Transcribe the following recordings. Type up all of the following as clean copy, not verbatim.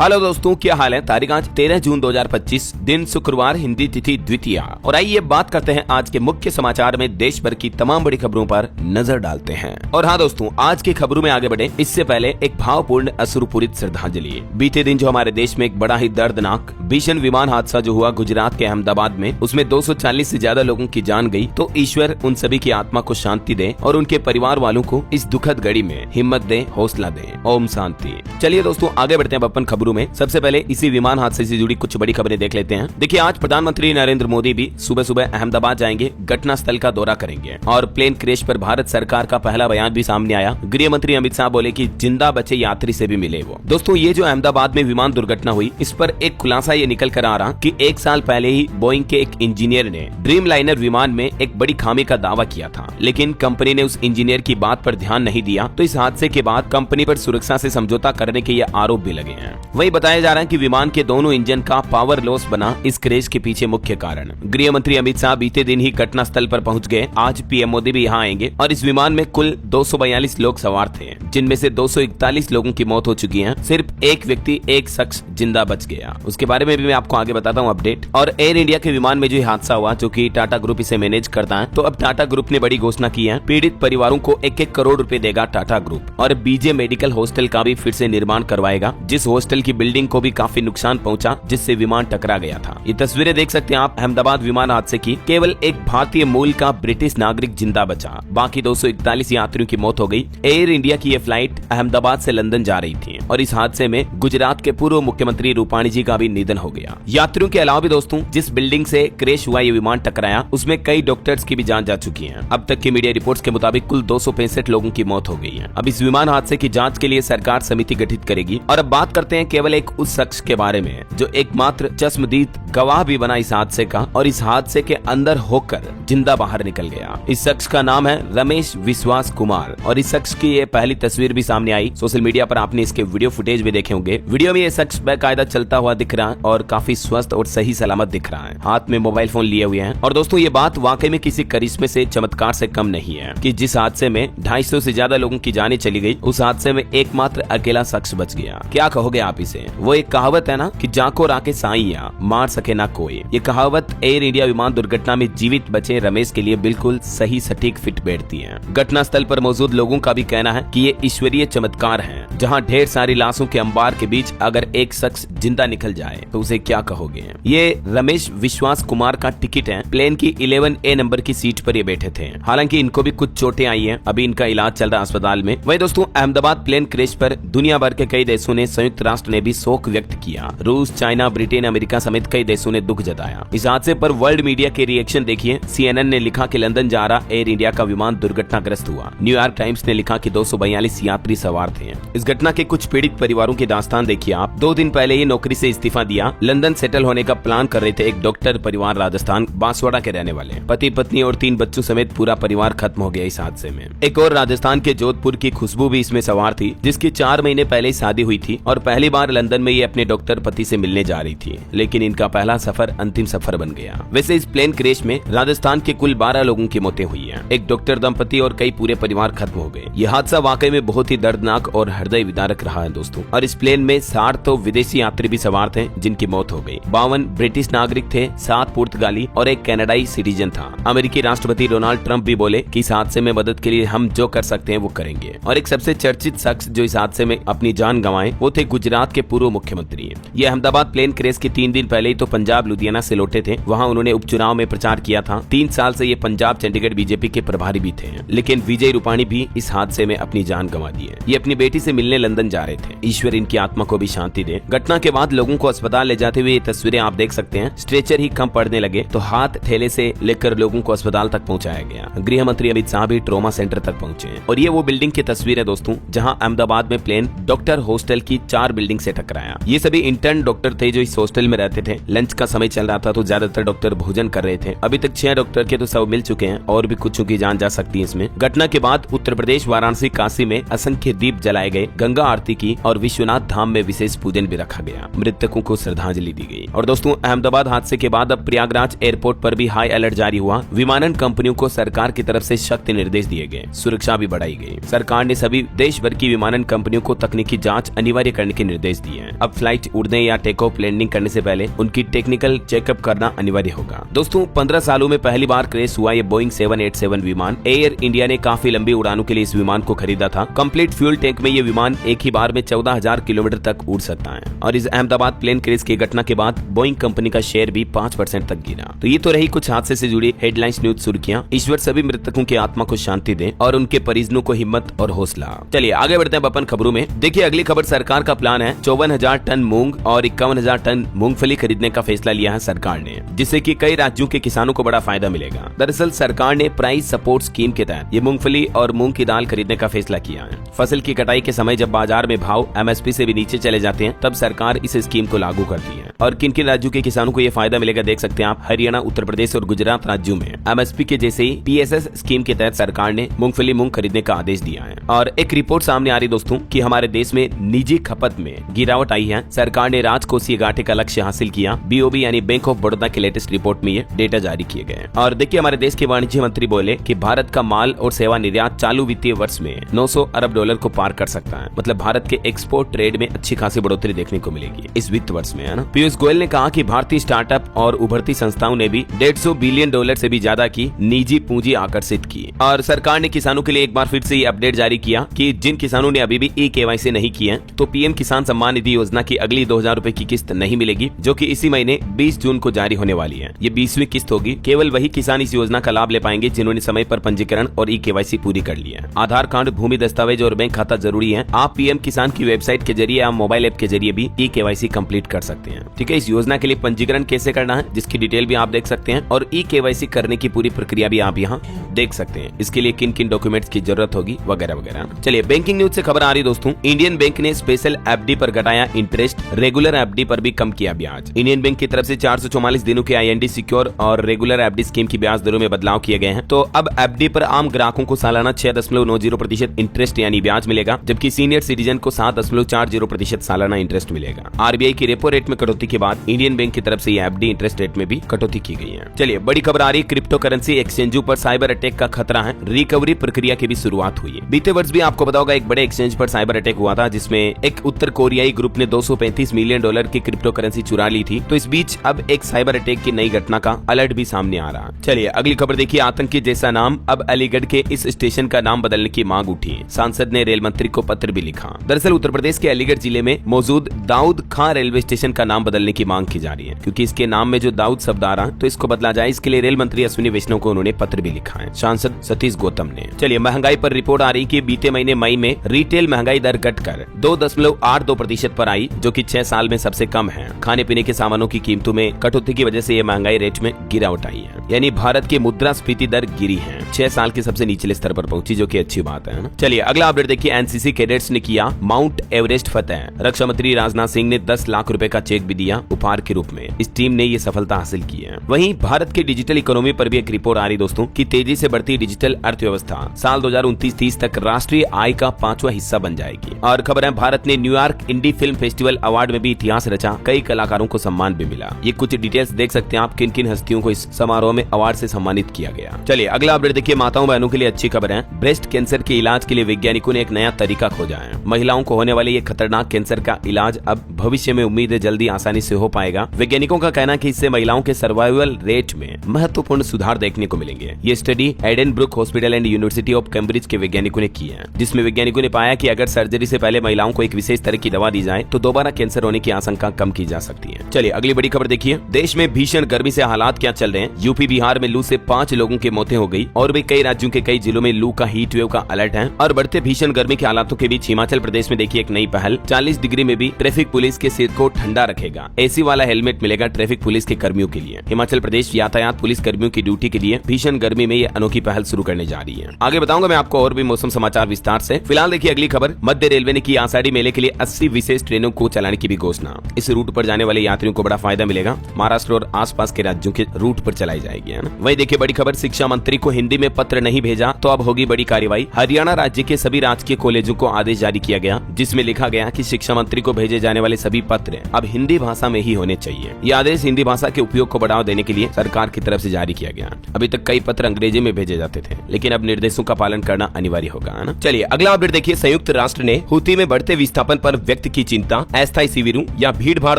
Hello दोस्तों, क्या हाल है। तारीख आज 13 जून 2025, दिन शुक्रवार, हिंदी तिथि द्वितीया। और आइए बात करते हैं आज के मुख्य समाचार में देश भर की तमाम बड़ी खबरों पर नजर डालते हैं। और हाँ दोस्तों, आज की खबरों में आगे बढ़े इससे पहले एक भावपूर्ण अश्रुपूरित श्रद्धांजलि। बीते दिन जो हमारे देश में एक बड़ा ही दर्दनाक भीषण विमान हादसा जो हुआ गुजरात के अहमदाबाद में, उसमें 240 से ज्यादा लोगों की जान गई। तो ईश्वर उन सभी की आत्मा को शांति दे और उनके परिवार वालों को इस दुखद घड़ी में हिम्मत दे, हौसला दे। ओम शांति। चलिए दोस्तों, आगे बढ़ते हैं अपन खबरों में। सबसे पहले इसी विमान हादसे से जुड़ी कुछ बड़ी खबरें देख लेते हैं। देखिए, आज प्रधानमंत्री नरेंद्र मोदी भी सुबह सुबह अहमदाबाद जाएंगे, घटना स्थल का दौरा करेंगे और प्लेन क्रैश पर भारत सरकार का पहला बयान भी सामने आया। गृह मंत्री अमित शाह बोले कि जिंदा बचे यात्री से भी मिले वो। दोस्तों, ये जो अहमदाबाद में विमान दुर्घटना हुई, इस पर एक खुलासा ये निकल कर आ रहा कि 1 साल पहले ही बोइंग के एक इंजीनियर ने ड्रीम लाइनर विमान में एक बड़ी खामी का दावा किया था, लेकिन कंपनी ने उस इंजीनियर की बात पर ध्यान नहीं दिया। तो इस हादसे के बाद कंपनी पर सुरक्षा से समझौता करने के ये आरोप भी लगे हैं। वही बताया जा रहा है कि विमान के दोनों इंजन का पावर लॉस बना इस क्रैश के पीछे मुख्य कारण। गृह मंत्री अमित शाह बीते दिन ही घटना स्थल पर पहुंच गए। आज पीएम मोदी भी यहाँ आएंगे और इस विमान में कुल 242 लोग सवार थे, जिनमें से 241 लोगों की मौत हो चुकी है। सिर्फ एक व्यक्ति, एक शख्स जिंदा बच गया। उसके बारे में भी मैं आपको आगे बताता हूँ अपडेट। और एयर इंडिया के विमान में जो हादसा हुआ, जो कि टाटा ग्रुप इसे मैनेज करता है, तो अब टाटा ग्रुप ने बड़ी घोषणा की है। पीड़ित परिवारों को 1-1 करोड़ रुपए देगा टाटा ग्रुप। और बीजे मेडिकल हॉस्टल का भी फिर से निर्माण करवाएगा, जिस हॉस्टल की बिल्डिंग को भी काफी नुकसान पहुंचा, जिससे विमान टकरा गया था। ये तस्वीरें देख सकते हैं आप अहमदाबाद विमान हादसे की। केवल एक भारतीय मूल का ब्रिटिश नागरिक जिंदा बचा, बाकी 241 यात्रियों की मौत हो गई। एयर इंडिया की ये फ्लाइट अहमदाबाद से लंदन जा रही थी और इस हादसे में गुजरात के पूर्व मुख्यमंत्री रूपाणी जी का भी निधन हो गया। यात्रियों के अलावा भी दोस्तों, जिस बिल्डिंग से क्रैश हुआ ये विमान टकराया, उसमें कई डॉक्टर्स की भी जान जा चुकी है। अब तक की मीडिया रिपोर्ट्स के मुताबिक कुल 265 लोगों की मौत हो गई है। अब इस विमान हादसे की जांच के लिए सरकार समिति गठित करेगी। और अब बात करते हैं केवल एक उस शख्स के बारे में जो एकमात्र चश्मदीद गवाह भी बना इस हादसे का और इस हादसे के अंदर होकर जिंदा बाहर निकल गया। इस शख्स का नाम है रमेश विश्वास कुमार और इस शख्स की ये पहली तस्वीर भी सामने आई। सोशल मीडिया पर आपने इसके वीडियो फुटेज भी देखे होंगे। वीडियो में ये शख्स बेकायदा चलता हुआ दिख रहा है और काफी स्वस्थ और सही सलामत दिख रहा है। हाथ में मोबाइल फोन लिए हुए हैं। और दोस्तों, ये बात वाकई में किसी करिश्मे से, चमत्कार से कम नहीं है कि जिस हादसे में 250 से ज्यादा लोगों की जानें चली गई, उस हादसे में एकमात्र अकेला शख्स बच गया। क्या कहोगे आप इसे? वो एक कहावत है ना कि जाको राके साइया, मार सके ना कोई। ये कहावत एयर इंडिया विमान दुर्घटना में जीवित बचे रमेश के लिए बिल्कुल सही सटीक फिट बैठती है। घटना स्थल पर मौजूद लोगों का भी कहना है कि ये ईश्वरीय चमत्कार है। जहां ढेर सारी लाशों के अंबार के बीच अगर एक शख्स जिंदा निकल जाए तो उसे क्या कहोगे। ये रमेश विश्वास कुमार का टिकट है। प्लेन की 11A नंबर की सीट पर ये बैठे थे। हालांकि इनको भी कुछ चोटें आई हैं। अभी इनका इलाज चल रहा है अस्पताल में। वही दोस्तों, अहमदाबाद प्लेन क्रैश पर दुनिया भर के कई देशों ने, संयुक्त राष्ट्र ने भी शोक व्यक्त किया। रूस, चाइना, ब्रिटेन, अमेरिका समेत कई देशों ने दुख जताया। इस हादसे पर वर्ल्ड मीडिया के रिएक्शन देखिए। CNN ने लिखा कि लंदन जा रहा एयर इंडिया का विमान दुर्घटनाग्रस्त हुआ। न्यूयॉर्क टाइम्स ने लिखा कि 242 यात्री सवार थे। इस घटना के कुछ पीड़ित परिवारों की दास्तान देखिए आप। 2 दिन पहले ही नौकरी से इस्तीफा दिया, लंदन सेटल होने का प्लान कर रहे थे एक डॉक्टर परिवार, राजस्थान बांसवाड़ा के रहने वाले। पति पत्नी और 3 बच्चों समेत पूरा परिवार खत्म हो गया इस हादसे में। एक और राजस्थान के जोधपुर की खुशबू भी इसमें सवार थी, जिसकी 4 महीने पहले ही शादी हुई थी और पहली बार लंदन में ये अपने डॉक्टर पति से मिलने जा रही थी। लेकिन इनका पहला सफर अंतिम सफर बन गया। वैसे इस प्लेन क्रैश में राजस्थान के कुल 12 लोगों की मौतें हुई हैं। एक डॉक्टर, दंपति और कई पूरे परिवार खत्म हो गए। यह हादसा वाकई में बहुत ही दर्दनाक और हृदय विदारक रहा है दोस्तों। और इस प्लेन में 60 तो विदेशी यात्री भी सवार थे, जिनकी मौत हो गई। 52 ब्रिटिश नागरिक थे, 7 पुर्तगाली और एक कनाडाई सिटीजन था। अमेरिकी राष्ट्रपति डोनाल्ड ट्रंप भी बोले कि इस हादसे में मदद के लिए हम जो कर सकते हैं वो करेंगे। और एक सबसे चर्चित शख्स जो इस हादसे में अपनी जान गंवाए, वो थे गुजरात के पूर्व मुख्यमंत्री। ये अहमदाबाद प्लेन क्रैश के 3 दिन पहले ही तो पंजाब लुधियाना से लौटे थे। वहाँ उन्होंने उपचुनाव में प्रचार किया था। 3 साल से ये पंजाब चंडीगढ़ बीजेपी के प्रभारी भी थे। लेकिन विजय रूपाणी भी इस हादसे में अपनी जान गंवा दी है। ये अपनी बेटी से मिलने लंदन जा रहे थे। ईश्वर इनकी आत्मा को भी शांति दे। घटना के बाद लोगों को अस्पताल ले जाते हुए ये तस्वीरें आप देख सकते हैं। स्ट्रेचर ही कम पड़ने लगे तो हाथ ठेले से लेकर लोगों को अस्पताल तक पहुंचाया गया। गृह मंत्री अमित शाह भी ट्रॉमा सेंटर तक पहुंचे। और ये वो बिल्डिंग की तस्वीर है दोस्तों, जहां अहमदाबाद में प्लेन डॉक्टर हॉस्टल की 4 बिल्डिंग से टकराया। ये सभी इंटर्न डॉक्टर थे जो इस हॉस्टल में रहते थे। लंच का समय चल रहा था तो ज्यादातर डॉक्टर भोजन कर रहे थे। अभी तक 6 डॉक्टर के तो सब मिल चुके हैं और भी कुछ की जान जा सकती है इसमें। घटना के बाद उत्तर प्रदेश वाराणसी, काशी में असंख्य दीप जलाए गए, गंगा आरती की और विश्वनाथ धाम में विशेष पूजन भी रखा गया। मृतकों को श्रद्धांजलि दी गई। और दोस्तों, अहमदाबाद हादसे के बाद अब प्रयागराज एयरपोर्ट पर भी हाई अलर्ट जारी हुआ। विमानन कंपनियों को सरकार की तरफ से सख्त निर्देश दिए गए, सुरक्षा भी बढ़ाई गई। सरकार ने सभी देश भर की विमानन कंपनियों को तकनीकी जांच अनिवार्य करने के निर्देश निर्देश दिए हैं। अब फ्लाइट उड़ने या टेक ऑफ लैंडिंग करने से पहले उनकी टेक्निकल चेकअप करना अनिवार्य होगा। दोस्तों 15 सालों में पहली बार क्रैश हुआ ये बोइंग 787 विमान। एयर इंडिया ने काफी लंबी उड़ानों के लिए इस विमान को खरीदा था। कंप्लीट फ्यूल टैंक में ये विमान एक ही बार में 14,000 किलोमीटर तक उड़ सकता है। और इस अहमदाबाद प्लेन क्रैश की घटना के बाद बोइंग कंपनी का शेयर भी 5% तक गिरा। तो ये तो रही कुछ हादसे से जुड़ी हेडलाइंस न्यूज सुर्खियां। ईश्वर सभी मृतकों की आत्मा को शांति दे और उनके परिजनों को हिम्मत और हौसला। चलिए आगे बढ़ते हैं अपन खबरों में। देखिए अगली खबर, सरकार का प्लान है 54,000 टन मूंग और 51,000 टन मूंगफली खरीदने का फैसला लिया है सरकार ने, जिससे कि कई राज्यों के किसानों को बड़ा फायदा मिलेगा। दरअसल सरकार ने प्राइस सपोर्ट स्कीम के तहत ये मूंगफली और मूंग की दाल खरीदने का फैसला किया है। फसल की कटाई के समय जब बाजार में भाव MSP से भी नीचे चले जाते हैं तब सरकार इस स्कीम को लागू करती है। और किन किन राज्यों के किसानों को ये फायदा मिलेगा देख सकते हैं आप। हरियाणा, उत्तर प्रदेश और गुजरात राज्यों में MSP के जैसे ही PSS स्कीम के तहत सरकार ने मूंगफली मूंग खरीदने का आदेश दिया है। और एक रिपोर्ट सामने आ रही दोस्तों कि हमारे देश में निजी खपत में गिरावट आई है। सरकार ने राजकोषीय घाटे का लक्ष्य हासिल किया। BOB यानी बैंक ऑफ बड़ौदा की लेटेस्ट रिपोर्ट में ये डेटा जारी किए गए। और देखिए हमारे देश के वाणिज्य मंत्री बोले कि भारत का माल और सेवा निर्यात चालू वित्तीय वर्ष में 900 अरब डॉलर को पार कर सकता है। मतलब भारत के एक्सपोर्ट ट्रेड में अच्छी खासी बढ़ोतरी देखने को मिलेगी इस वित्त वर्ष में, है ना। पीयूष गोयल ने कहा कि भारतीय स्टार्टअप और उभरती संस्थाओं ने भी 150 बिलियन डॉलर से भी ज्यादा की निजी पूंजी आकर्षित की। और सरकार ने किसानों के लिए एक बार फिर से ये अपडेट जारी किया कि जिन किसानों ने अभी भी KYC नहीं किए हैं तो PM किसान सम्मान निधि योजना की अगली 2,000 रुपए की किस्त नहीं मिलेगी, जो कि इसी महीने 20 जून को जारी होने वाली है। ये 20वीं किस्त होगी। केवल वही किसान इस योजना का लाभ ले पाएंगे जिन्होंने समय पर पंजीकरण और KYC पूरी कर ली है। आधार कार्ड, भूमि दस्तावेज और बैंक खाता जरूरी है। आप PM किसान की वेबसाइट के जरिए या मोबाइल ऐप के जरिए भी KYC कंप्लीट कर सकते हैं। ठीक है, इस योजना के लिए पंजीकरण कैसे करना है जिसकी डिटेल भी आप देख सकते हैं और KYC करने की पूरी प्रक्रिया भी आप यहाँ देख सकते हैं। इसके लिए किन किन डॉक्यूमेंट्स की जरूरत होगी वगैरह वगैरह। चलिए बैंकिंग न्यूज से खबर आ रही दोस्तों। इंडियन बैंक ने स्पेशल FD पर घटाया इंटरेस्ट, रेगुलर FD पर भी कम किया ब्याज। इंडियन बैंक की तरफ से 444 दिनों के IND सिक्योर और रेगुलर FD स्कीम की ब्याज दरों में बदलाव किए गए हैं। तो अब FD पर आम ग्राहकों को सालाना 6.90% इंटरेस्ट यानी ब्याज मिलेगा, जबकि सीनियर सिटीजन को 7.40% सालाना इंटरेस्ट मिलेगा। RBI की रेपो रेट में कटौती के बाद इंडियन बैंक की तरफ से ये FD इंटरेस्ट रेट में भी कटौती की गई है। चलिए बड़ी खबर आ रही, क्रिप्टो करेंसी एक्सचेंजों पर साइबर अटैक का खतरा है। रिकवरी प्रक्रिया की भी शुरुआत हुई है। बीते वर्ष भी आपको पता होगा एक बड़े एक्सचेंज पर साइबर अटैक हुआ था जिसमें एक उत्तर कोरियाई ग्रुप ने 235 मिलियन डॉलर की क्रिप्टो करेंसी चुरा ली थी। तो इस बीच अब एक साइबर अटैक की नई घटना का अलर्ट भी सामने आ रहा। चलिए अगली खबर देखिए, आतंकी जैसा नाम, अब अलीगढ़ के इस स्टेशन का नाम बदलने की मांग उठी। सांसद ने रेल मंत्री को पत्र भी लिखा। दरअसल उत्तर प्रदेश के अलीगढ़ जिले में मौजूद दाऊद खां रेलवे स्टेशन का नाम बदलने की मांग की जा रही है, क्योंकि इसके नाम में जो दाऊद शब्द आ रहा है तो इसको बदला जाए। इसके लिए रेल मंत्री अश्विनी वैष्णव को उन्होंने पत्र भी लिखा है, सांसद सतीश गौतम ने। चलिए महंगाई पर रिपोर्ट आ रही कि बीते महीने मई में रिटेल महंगाई दर घटकर 2.82% पर आई, जो कि 6 साल में सबसे कम है। खाने पीने के सामानों की कीमतों में कटौती की वजह से ये महंगाई रेट में गिरावट आई है, यानी भारत की मुद्रास्फीति दर गिरी है, 6 साल के सबसे निचले स्तर पर पहुंची, जो कि अच्छी बात है ना। चलिए अगला अपडेट देखिए, NCC कैडेट्स ने किया माउंट एवरेस्ट फतेह। रक्षा मंत्री राजनाथ सिंह ने 10 लाख रुपए का चेक भी दिया उपहार के रूप में। इस टीम ने ये सफलता हासिल की है। वहीं भारत की डिजिटल इकोनॉमी पर भी एक रिपोर्ट आ रही दोस्तों कि तेजी से बढ़ती डिजिटल अर्थव्यवस्था साल 2029-30 तक राष्ट्रीय आय का 5वां हिस्सा बन जाएगी। और खबर है, भारत ने New York indie film festival award में भी इतिहास रचा, कई कलाकारों को सम्मान भी मिला। ये कुछ डिटेल्स देख सकते हैं आप किन किन हस्तियों को इस समारोह में अवार्ड से सम्मानित किया गया। चलिए अगला अपडेट देखिए, माताओं बहनों के लिए अच्छी खबर है। ब्रेस्ट कैंसर के इलाज के लिए वैज्ञानिकों ने एक नया तरीका खोजा है। महिलाओं को होने वाले ये खतरनाक कैंसर का इलाज अब भविष्य में उम्मीद है जल्दी आसानी से हो पाएगा। वैज्ञानिकों का कहना है कि इससे महिलाओं के सर्वाइवल रेट में महत्वपूर्ण सुधार देखने को मिलेंगे। ये study Addenbrooke hospital and university of Cambridge के वैज्ञानिकों ने की है, जिसमें वैज्ञानिकों ने पाया कि अगर सर्जरी से पहले महिलाओं को एक विशेष तरह की दवा दी जाए तो दोबारा कैंसर होने की आशंका कम की जा सकती है। चलिए अगली बड़ी खबर देखिए, देश में भीषण गर्मी से हालात क्या चल रहे हैं। यूपी बिहार में लू से 5 लोगों की मौतें हो गई और भी कई राज्यों के कई जिलों में लू का हीट वेव का अलर्ट है। और बढ़ते भीषण गर्मी के हालातों के बीच हिमाचल प्रदेश में देखिए एक नई पहल, 40 डिग्री में भी ट्रैफिक पुलिस के सिर को ठंडा रखेगा। एसी वाला हेलमेट मिलेगा ट्रैफिक पुलिस के कर्मियों के लिए। हिमाचल प्रदेश यातायात पुलिस कर्मियों की ड्यूटी के लिए भीषण गर्मी में ये अनोखी पहल शुरू करने जा रही है। आगे बताऊंगा मैं आपको और भी मौसम समाचार विस्तार से। फिलहाल देखिए अगली खबर, मध्य रेलवे ने की आषाढ़ी मेले के लिए 80 विशेष ट्रेनों को चलाने की भी घोषणा। इस रूट पर जाने वाले यात्रियों को बड़ा फायदा मिलेगा। महाराष्ट्र और आसपास के राज्यों के रूट पर चलाई जाएगी, है ना। वहीं देखिए बड़ी खबर, शिक्षा मंत्री को हिंदी में पत्र नहीं भेजा तो अब होगी बड़ी कार्रवाई। हरियाणा राज्य के सभी राजकीय कॉलेजों को आदेश जारी किया गया, जिसमें लिखा गया कि शिक्षा मंत्री को भेजे जाने वाले सभी पत्र अब हिंदी भाषा में ही होने चाहिए। यह आदेश हिंदी भाषा के उपयोग को बढ़ावा देने के लिए सरकार की तरफ से जारी किया गया। अभी तक कई पत्र अंग्रेजी में भेजे जाते थे, लेकिन अब निर्देशों का पालन करना अनिवार्य होगा, है ना। चलिए अगला अपडेट देखिए। संयुक्त राष्ट्र ने हूती में बढ़ते विस्थापन पर व्यक्त की चिंता। अस्थायी शिविरों या भीड़ भाड़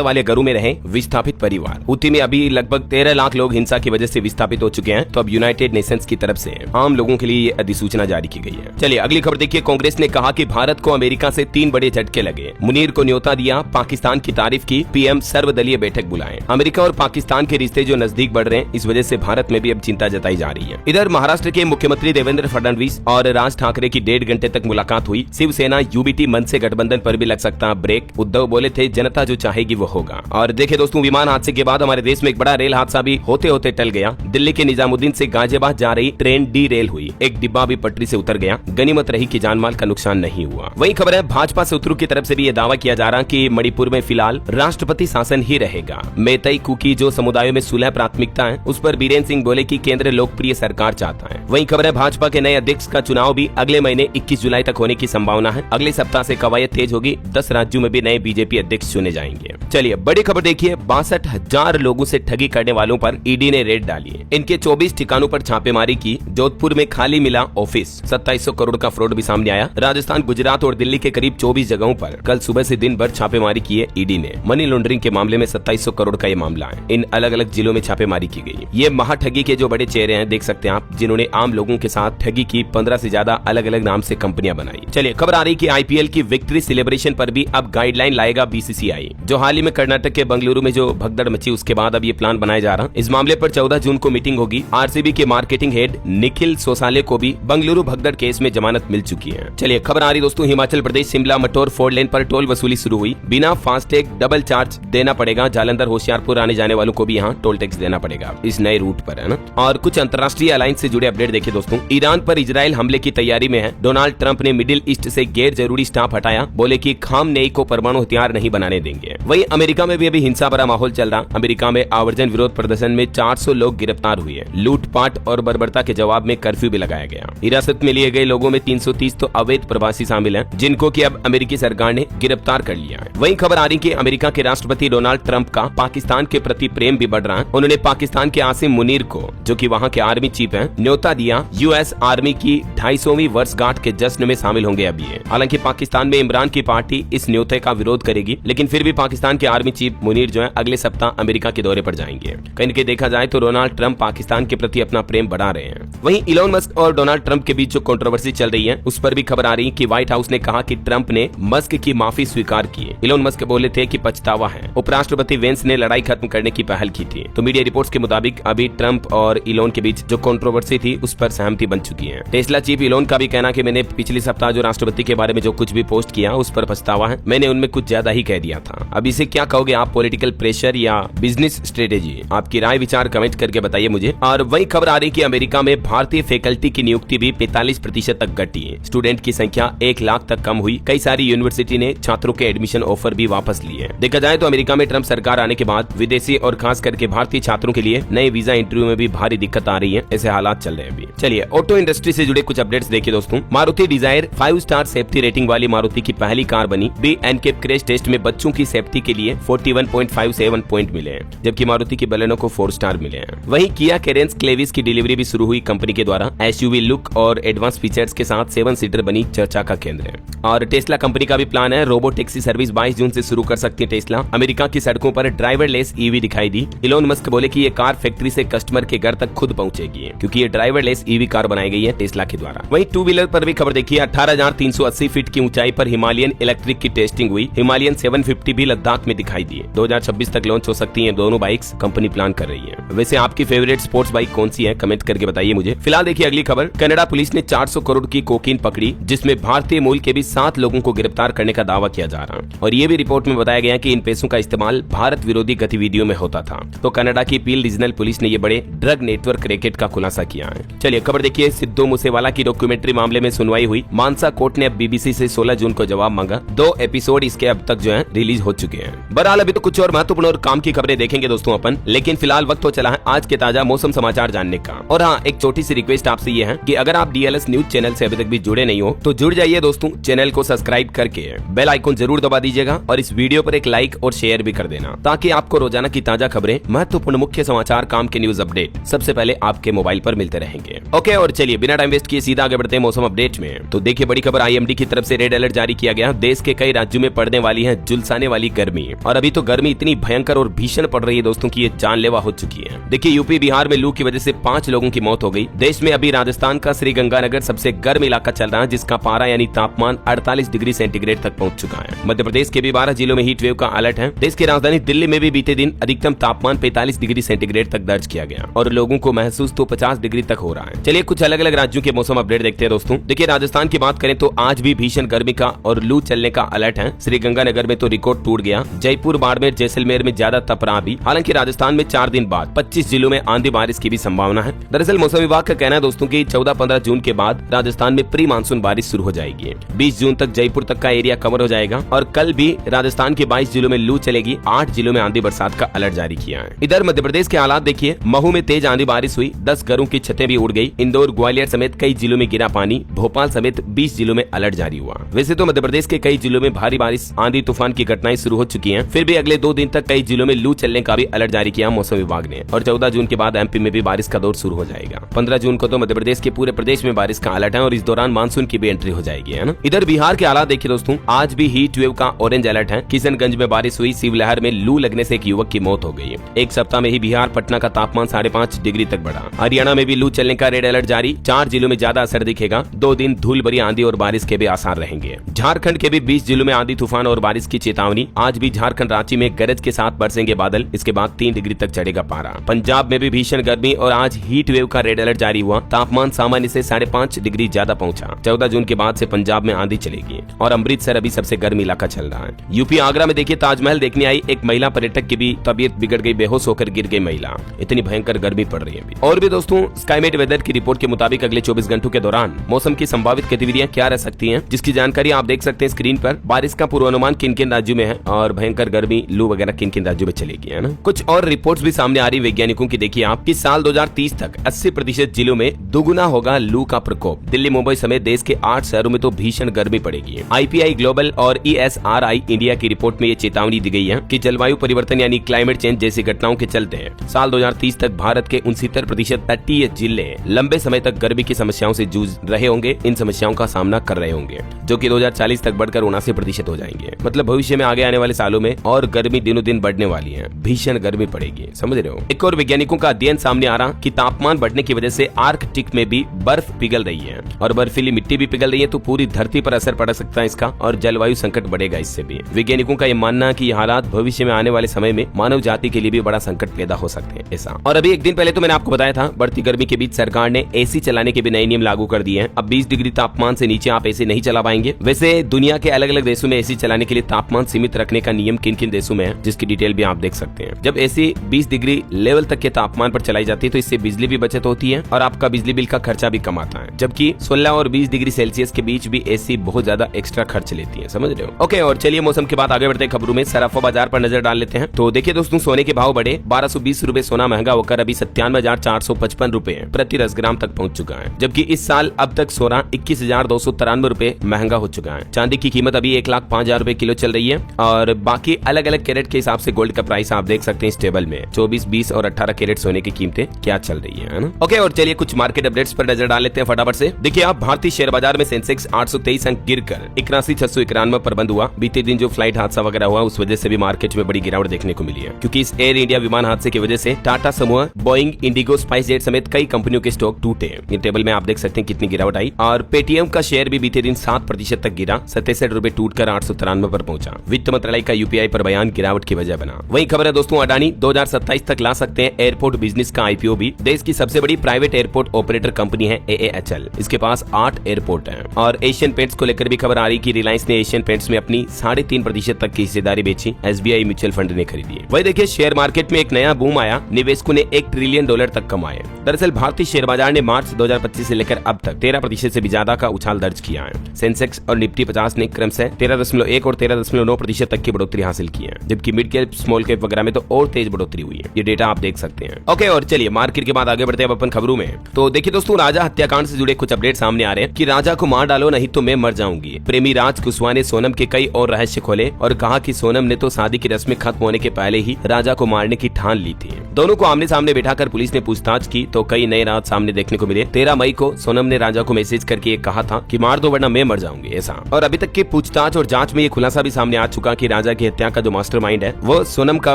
वाले घरों में रहे विस्थापित परिवार। हूती में अभी लगभग 13 लाख लोग हिंसा की वजह से विस्थापित हो चुके हैं, तो अब यूनाइटेड नेशंस की तरफ से आम लोगों के लिए ये अधिसूचना जारी की गई है। चलिए अगली खबर देखिए। कांग्रेस ने कहा कि भारत को अमेरिका से 3 बड़े झटके लगे। मुनीर को न्योता दिया, पाकिस्तान की तारीफ की, पीएम सर्वदलीय बैठक बुलाए। अमेरिका और पाकिस्तान के रिश्ते जो नजदीक बढ़ रहे हैं, इस वजह से भारत में भी अब चिंता जताई जा रही है। इधर महाराष्ट्र के मुख्यमंत्री देवेंद्र फडणवीस और राज ठाकरे की 1.5 घंटे तक मुलाकात हुई। शिवसेना यूबीटी मन से गठबंधन पर भी लग सकता है ब्रेक। उद्धव बोले थे जनता जो चाहेगी वो होगा। और देखिए दोस्तों, विमान हादसे के बाद हमारे देश में एक बड़ा रेल हादसा भी होते होते टल गया। दिल्ली के निजामुद्दीन से गाजियाबाद जा रही ट्रेन डी रेल हुई, एक डिब्बा भी पटरी से उतर गया। गनीमत रही कि जानमाल का नुकसान नहीं हुआ। वही खबर है भाजपा सूत्रों की तरफ से भी ये दावा किया जा रहा कि मणिपुर में फिलहाल राष्ट्रपति शासन ही रहेगा। मेतई कुकी जो समुदायों में सुलह प्राथमिकता है, उस पर बीरेन सिंह बोले कि केंद्र लोकप्रिय सरकार चाहता है। वही खबर है भाजपा के नए अध्यक्ष का चुनाव भी अगले महीने 21 जुलाई तक होने की संभावना है। अगले सप्ताह से कवायद तेज होगी। 10 राज्यों में भी नए बीजेपी अध्यक्ष चुने जाएंगे। चलिए बड़ी खबर देखिए। 62,000 लोगों से ठगी करने वालों पर ईडी ने रेड डाली है। इनके 24 ठिकानों पर छापेमारी की। जोधपुर में खाली मिला ऑफिस। 2700 करोड़ का फ्रॉड भी सामने आया। राजस्थान, गुजरात और दिल्ली के करीब 24 जगहों पर कल सुबह से दिन भर छापेमारी की है ईडी ने। मनी लॉन्ड्रिंग के मामले में 2700 करोड़ का ये मामला है। इन अलग अलग जिलों में छापेमारी की गई। ये महाठगी के जो बड़े चेहरे हैं, देख सकते हैं आप, जिन्होंने आम लोगों के साथ ठगी की। 15 से ज्यादा अलग अलग नाम से कंपनियां बनाई। चलिए खबर आ रही कि आईपीएल की विक्ट्री सेलिब्रेशन पर भी अब गाइडलाइन लाएगा बीसीसीआई। जो हाल ही में कर्नाटक के बंगलुरु में जो भगदड़ मची, उसके बाद अब ये प्लान बनाया जा रहा। इस मामले पर 14 जून को मीटिंग होगी। आरसीबी के मार्केटिंग हेड निखिल सोसाले को भी बंगलुरु भगदड़ केस में जमानत मिल चुकी है। चलिए खबर आ रही दोस्तों, हिमाचल प्रदेश शिमला मटोर 4 लेन पर टोल वसूली शुरू हुई। बिना फास्टैग डबल चार्ज देना पड़ेगा। जालंधर होशियारपुर आने जाने वालों को भी यहाँ टोल टैक्स देना पड़ेगा इस नए रूट पर, है ना। और कुछ अंतर्राष्ट्रीय अलायंस से जुड़े अपडेट देखिए दोस्तों। ईरान पर इजराइल हमले की तैयारी में है। डोनाल्ड ट्रंप ने मिडिल ईस्ट से गैर जरूरी स्टाफ हटाया। बोले कि खामनेई को परमाणु हथियार नहीं बनाने देंगे। वहीं अमेरिका में भी अभी हिंसा भरा माहौल चल रहा। अमेरिका में आवर्जन विरोध प्रदर्शन में 400 लोग गिरफ्तार हुए। लूटपाट और बर्बरता के जवाब में कर्फ्यू भी लगाया गया। हिरासत में लिए गए लोगों में 330 तो अवैध प्रवासी शामिल हैं, जिनको कि अब अमेरिकी सरकार ने गिरफ्तार कर लिया है। वहीं खबर आ रही कि अमेरिका के राष्ट्रपति डोनाल्ड ट्रंप का पाकिस्तान के प्रति प्रेम भी बढ़ रहा है। उन्होंने पाकिस्तान के आसिम मुनीर को, जो कि वहां के आर्मी चीफ हैं, न्योता दिया। यूएस आर्मी की 250वीं वर्षगांठ के जश्न में शामिल होंगे अभी ये। हालांकि पाकिस्तान में इमरान की पार्टी इस न्योते का विरोध करेगी, लेकिन फिर भी पाकिस्तान के आर्मी चीफ मुनीर जो है अगले सप्ताह अमेरिका के दौरे पर जाएंगे। कहीं न कहीं देखा जाए तो डोनाल्ड ट्रंप पाकिस्तान के प्रति अपना प्रेम बढ़ा रहे हैं। वहीं इलोन मस्क और डोनाल्ड ट्रंप के बीच जो कंट्रोवर्सी चल रही है, उस पर भी खबर आ रही है कि व्हाइट हाउस ने कहा कि ट्रंप ने मस्क की माफी स्वीकार की है। इलोन मस्क बोले थे कि पछतावा है। उपराष्ट्रपति वेंस ने लड़ाई खत्म करने की पहल की थी। तो मीडिया रिपोर्ट्स के मुताबिक अभी ट्रंप और इलोन के बीच जो कंट्रोवर्सी थी, उस पर सहमति बन चुकी है। टेस्ला चीफ इलोन का भी कहना कि मैंने पिछले सप्ताह जो राष्ट्रपति के बारे में जो कुछ भी पोस्ट किया, उस पर पछतावा है। मैंने उनमें कुछ ज्यादा ही कह दिया था। अब इसे क्या कहोगे आप, पॉलिटिकल प्रेशर या बिजनेस स्ट्रेटेजी? आपकी राय विचार कमेंट करके बताइए मुझे। और वही खबर आ रही कि अमेरिका में भारतीय फैकल्टी की नियुक्ति भी 45% तक घटी। स्टूडेंट की संख्या 1 लाख तक कम हुई। कई सारी यूनिवर्सिटी ने छात्रों के एडमिशन ऑफर भी वापस लिए। देखा जाए तो अमेरिका में ट्रंप सरकार आने के बाद विदेशी और खास करके भारतीय छात्रों के लिए नए वीजा इंटरव्यू में भी भारी दिक्कत आ रही है। ऐसे हालात चल रहे हैं अभी। चलिए ऑटो इंडस्ट्री से जुड़े कुछ अपडेट्स देखिए दोस्तों। Maruti Dzire 5 star safety rating वाली मारुति की पहली कार बनी। B-NCAP क्रैश टेस्ट में बच्चों की सेफ्टी के लिए 41.57 पॉइंट मिले हैं, जबकि मारुति की बलेनो को 4 स्टार मिले हैं। वहीं किया कैरेंस क्लेविस की डिलीवरी भी शुरू हुई कंपनी के द्वारा। SUV लुक और एडवांस फीचर्स के साथ 7 सीटर बनी चर्चा का केंद्र है। और टेस्ला कंपनी का भी प्लान है। रोबो टैक्सी सर्विस 22 जून से शुरू कर सकती है टेस्ला। अमेरिका की सड़कों पर ड्राइवरलेस EV दिखाई दी। इलोन मस्क बोले कि ये कार फैक्ट्री से कस्टमर के घर तक खुद पहुंचेगी, क्योंकि ये ड्राइवरलेस EV कार बनाई गई है टेस्ला के द्वारा। वहीं 2 व्हीलर पर भी खबर देखिए। 18,380 फीट की ऊंचाई पर हिमालयन इलेक्ट्रिक की टेस्टिंग हुई। हिमालयन 750 भी लद्दाख में दिखाई दी। 2026 तक लॉन्च हो सकती हैं दोनों बाइक्स, कंपनी प्लान कर रही है। वैसे आपकी फेवरेट स्पोर्ट्स बाइक कौन सी है, कमेंट करके बताइए मुझे। फिलहाल देखिए अगली खबर। कनाडा पुलिस ने 400 करोड़ की कोकीन पकड़ी, जिसमें भारतीय मूल के भी 7 लोगों को गिरफ्तार करने का दावा किया जा रहा है। और ये भी रिपोर्ट में बताया गया कि इन पैसों का इस्तेमाल भारत विरोधी गतिविधियों में होता था। तो कनाडा की पील रीजनल पुलिस ने ये बड़े ड्रग नेटवर्क रैकेट का खुलासा किया है। चलिए खबर देखिए। सिद्धू मूसेवाला की डॉक्यूमेंट्री मामले में सुनवाई हुई। मानसा कोर्ट ने अब BBC से 16 जून को जवाब मांगा। 2 एपिसोड इसके अब तक जो है रिलीज हो चुके हैं। बहरहाल अभी तो कुछ और महत्वपूर्ण और काम की खबरें देखेंगे दोस्तों अपन, लेकिन फिलहाल वक्त हो चला है आज के ताजा मौसम समाचार जानने का। और हाँ, एक छोटी छोटी सी रिक्वेस्ट आपसे ये है कि अगर आप DLS न्यूज चैनल से अभी तक भी जुड़े नहीं हो तो जुड़ जाइए दोस्तों, चैनल को सब्सक्राइब करके बेल आइकन जरूर दबा दीजिएगा और इस वीडियो पर एक लाइक और शेयर भी कर देना, ताकि आपको रोजाना की ताजा खबरें, महत्वपूर्ण मुख्य समाचार, काम के न्यूज अपडेट सबसे पहले आपके मोबाइल पर मिलते रहेंगे। ओके, और चलिए बिना टाइम वेस्ट किए सीधा आगे बढ़ते हैं मौसम अपडेट में। तो देखिए, बड़ी खबर, IMD की तरफ से रेड अलर्ट जारी किया गया। देश के कई राज्यों में पड़ने वाली है झुलसाने वाली गर्मी, और अभी तो गर्मी इतनी भयंकर और भीषण पड़ रही है दोस्तों की ये जानलेवा हो चुकी है। देखिए, यूपी बिहार में लू की वजह से 5 लोगों की मौत हो गई। देश में अभी राजस्थान का श्रीगंगानगर सबसे गर्म इलाका चल रहा है, जिसका पारा यानी तापमान 48 डिग्री सेंटीग्रेड तक पहुंच चुका है। मध्य प्रदेश के भी 12 जिलों में हीट वेव का अलर्ट है। देश की राजधानी दिल्ली में भी बीते दिन अधिकतम तापमान 45 डिग्री सेंटीग्रेड तक दर्ज किया गया और लोगों को महसूस तो 50 डिग्री तक हो रहा है। चलिए कुछ अलग अलग राज्यों के मौसम अपडेट देखते हैं दोस्तों। देखिए, राजस्थान की बात करें तो आज भी भीषण गर्मी का और लू चलने का अलर्ट है। श्रीगंगानगर में तो रिकॉर्ड टूट गया। जयपुर, बाड़मेर, जैसलमेर में ज्यादा तप रहा भी। हालांकि राजस्थान में 4 दिन बाद 25 जिलों में आंधी बारिश की भी संभावना है। दरअसल मौसम विभाग का कहना है दोस्तों की 14-15 जून के बाद राजस्थान में प्री मानसून बारिश शुरू हो जाएगी। 20 जून तक जयपुर तक का एरिया कवर हो जाएगा और कल भी राजस्थान के 22 जिलों में लू चलेगी। 8 जिलों में आंधी बरसात का अलर्ट जारी किया है। इधर मध्य प्रदेश के हालात देखिए, महू में तेज आंधी बारिश हुई, 10 घरों की छतें भी उड़ गई। इंदौर, ग्वालियर समेत कई जिलों में गिरा पानी। भोपाल समेत 20 जिलों में अलर्ट जारी हुआ। वैसे तो मध्य प्रदेश के कई जिलों में भारी बारिश, आंधी तूफान की घटनाएं शुरू हो चुकी हैं, फिर भी अगले 2 दिन तक कई जिलों में लू चलने का भी अलर्ट जारी किया मौसम विभाग ने। और 14 जून के बाद MP में भी बारिश का दौर शुरू हो जाएगा। 15 जून को तो मध्य प्रदेश के पूरे प्रदेश में बारिश का अलर्ट है और इस दौरान मानसून की भी एंट्री हो जाएगी, है ना। इधर बिहार के हालात देखिए दोस्तों, आज भी हीट वेव का ऑरेंज अलर्ट है। किशनगंज में बारिश हुई। शिवलहर में लू लगने से एक युवक की मौत हो गई। एक सप्ताह में ही बिहार, पटना का तापमान 5.5 डिग्री तक बढ़ा। हरियाणा में भी लू चलने का रेड अलर्ट जारी। 4 जिलों में ज्यादा असर दिखेगा। 2 दिन धूल भरी आंधी और बारिश के भी आसार रहेंगे। झारखंड के भी 20 जिलों में आंधी, तूफान और बारिश की चेतावनी। आज भी झारखंड, रांची में गरज के साथ बरसेंगे बादल। इसके बाद 3 डिग्री तक चढ़ेगा पारा। पंजाब में भी भीषण गर्मी और आज हीट वेव का रेड अलर्ट जारी हुआ। तापमान सामान्य से 5.5 डिग्री ज्यादा पहुंचा। 14 जून के बाद से पंजाब में आंधी चलेगी और अमृतसर अभी सबसे गर्म इलाका चल रहा है। यूपी आगरा में देखिए, ताजमहल देखने आई एक महिला पर्यटक की भी तबीयत बिगड़ गई, बेहोश होकर गिर गई महिला। इतनी भयंकर गर्मी पड़ रही है अभी। और भी दोस्तों, स्काईमेट वेदर की रिपोर्ट के मुताबिक अगले 24 घंटों के दौरान मौसम की संभावित गतिविधियां क्या रह सकती हैं, जिसकी जानकारी आप देख सकते हैं स्क्रीन पर। बारिश का पूर्वानुमान किन किन राज्यों में है और भयंकर गर्मी, लू वगैरह किन किन राज्यों में चलेगी, है ना। कुछ और रिपोर्ट्स भी सामने आ रही वैज्ञानिकों की। देखिए आप कि साल 2030 तक 80% जिलों में दुगुना होगा लू का प्रकोप। दिल्ली, मुंबई समेत देश के 8 शहरों में तो भीषण गर्मी पड़ेगी। IPI ग्लोबल और ESRI इंडिया की रिपोर्ट में ये चेतावनी दी गई है कि जलवायु परिवर्तन यानी क्लाइमेट चेंज जैसी घटनाओं के चलते साल 2030 तक भारत के 69% तटीय जिले लंबे समय तक गर्मी की समस्याओं से जूझ रहे होंगे। इन समस्याओं का सामना कर रहे होंगे, जो कि 2040 तक बढ़कर 79% हो जाएंगे। मतलब भविष्य में आगे आने वाले सालों में और गर्मी दिनों दिन बढ़ने वाली है। भीषण गर्मी पड़ेगी, समझ रहे हो। एक और वैज्ञानिकों का अध्ययन सामने आ रहा कि तापमान बढ़ने की वजह से आर्कटिक में भी बर्फ पिघल रही है और बर्फीली मिट्टी भी पिघल रही है, तो पूरी धरती पर असर पड़ सकता है इसका और जलवायु संकट बढ़ेगा इससे भी। वैज्ञानिकों का यह मानना है कि ये हालात भविष्य में आने वाले समय में मानव जाति के लिए भी बड़ा संकट पैदा हो सकते हैं ऐसा। और अभी एक दिन पहले तो मैंने आपको बताया था, बढ़ती गर्मी के बीच सरकार ने AC चलाने के भी नए नियम लागू कर दिए हैं। अब 20 डिग्री तापमान से नीचे आप AC नहीं चला पाएंगे। वैसे दुनिया के अलग अलग देशों में AC चलाने के लिए तापमान सीमित रखने का नियम किन किन देशों में है, जिसकी डिटेल भी आप देख सकते हैं। जब AC 20 डिग्री लेवल तक के तापमान पर चलाई जाती है तो इससे बिजली भी बचत होती है और आपका बिजली बिल का खर्चा भी कम आता है। जबकि 16 और 20 डिग्री सेल्सियस के बीच भी AC बहुत ज्यादा एक्स्ट्रा खर्च लेती है, समझ रहे हो। ओके, और चलिए मौसम के बाद आगे बढ़ते खबरों में सराफा बाजार पर नजर डाल लेते हैं। तो देखिए दोस्तों, सोने के भाव बढ़े। 1220 रुपए सोना महंगा होकर अभी 97,455 रुपए प्रति 10 ग्राम तक पहुंच चुका है। जबकि इस साल अब तक सोना 21,293 रुपए महंगा हो चुका है। चांदी की कीमत अभी 1,05,000 रुपए किलो चल रही है और बाकी अलग अलग कैरेट के हिसाब से गोल्ड का प्राइस आप देख सकते हैं इस टेबल में। 24, 20 और 18 कैरेट सोने की कीमतें क्या चल रही है ना। ओके, और चलिए कुछ मार्केट अपडेट्स पर नजर डाल लेते हैं फटाफट से। देखिए आप, भारतीय शेयर बाजार में सेंसेक्स 823 अंक गिरकर 81,691 पर बंद हुआ। बीते दिन जो फ्लाइट हादसा वगैरह हुआ उस वजह से भी मार्केट में बड़ी गिरावट देखने को मिली है, क्योंकि इस एयर इंडिया विमान हादसे की वजह से टाटा समूह, बोइंग, इंडिगो, स्पाइस जेट समेत कई कंपनियों के स्टॉक टूटे। ये टेबल में आप देख सकते हैं कितनी गिरावट आई। और पेटीएम का शेयर भी बीते दिन 7% तक गिरा, 67 रुपए टूटकर 893 पर पहुंचा। वित्त मंत्रालय का UPI पर बयान गिरावट की वजह बना। वही खबर है दोस्तों, अडानी 2027 तक ला सकते हैं एयरपोर्ट बिजनेस का IPO भी। देश की सबसे बड़ी प्राइवेट एयरपोर्ट ऑपरेटर कंपनी है AAHL। इसके पास 8 एयरपोर्ट हैं। और एशियन पेंट्स को लेकर भी खबर आ रही कि रिलायंस ने एशियन पेंट्स में अपनी 3.5% तक की हिस्सेदारी बेची। SBI म्यूचुअल फंड ने खरीदी है। वही देखिए, शेयर मार्केट में एक नया बूम आया, निवेशकों ने $1 ट्रिलियन तक कमाए। दरअसल भारतीय शेयर बाजार ने मार्च 2025 से लेकर अब तक 13% से भी ज्यादा का उछाल दर्ज किया है। सेंसेक्स और निफ्टी 50 ने क्रमशः 13.1 और 13.9% तक की बढ़ोतरी हासिल की है, जबकि मिड कैप, स्मॉल कैप वगैरह में तो और तेज बढ़ोतरी हुई है। ये डेटा आप देख सकते हैं। ओके, और चलिए मार्केट के बाद आगे बढ़ते हैं अपन खबरों में। तो देखिए दोस्तों, राजा हत्याकांड से जुड़े कुछ अपडेट सामने आ रहे हैं कि राजा को मार डालो नहीं तो मैं मर जाऊंगी। प्रेमी राज कुशवाहा ने सोनम के कई और रहस्य खोले और कहा कि सोनम ने तो शादी की रस्में खत्म होने के पहले ही राजा को मारने की ठान ली थी। दोनों को आमने सामने बैठाकर पुलिस ने पूछताछ की तो कई नए राज सामने देखने को मिले। 13 मई को सोनम ने राजा को मैसेज करके ये कहा था कि मार दो वरना मैं मर जाऊंगी, ऐसा। और अभी तक की पूछताछ और जांच में ये खुलासा भी सामने आ चुका कि राजा की हत्या का जो मास्टरमाइंड है वो सोनम का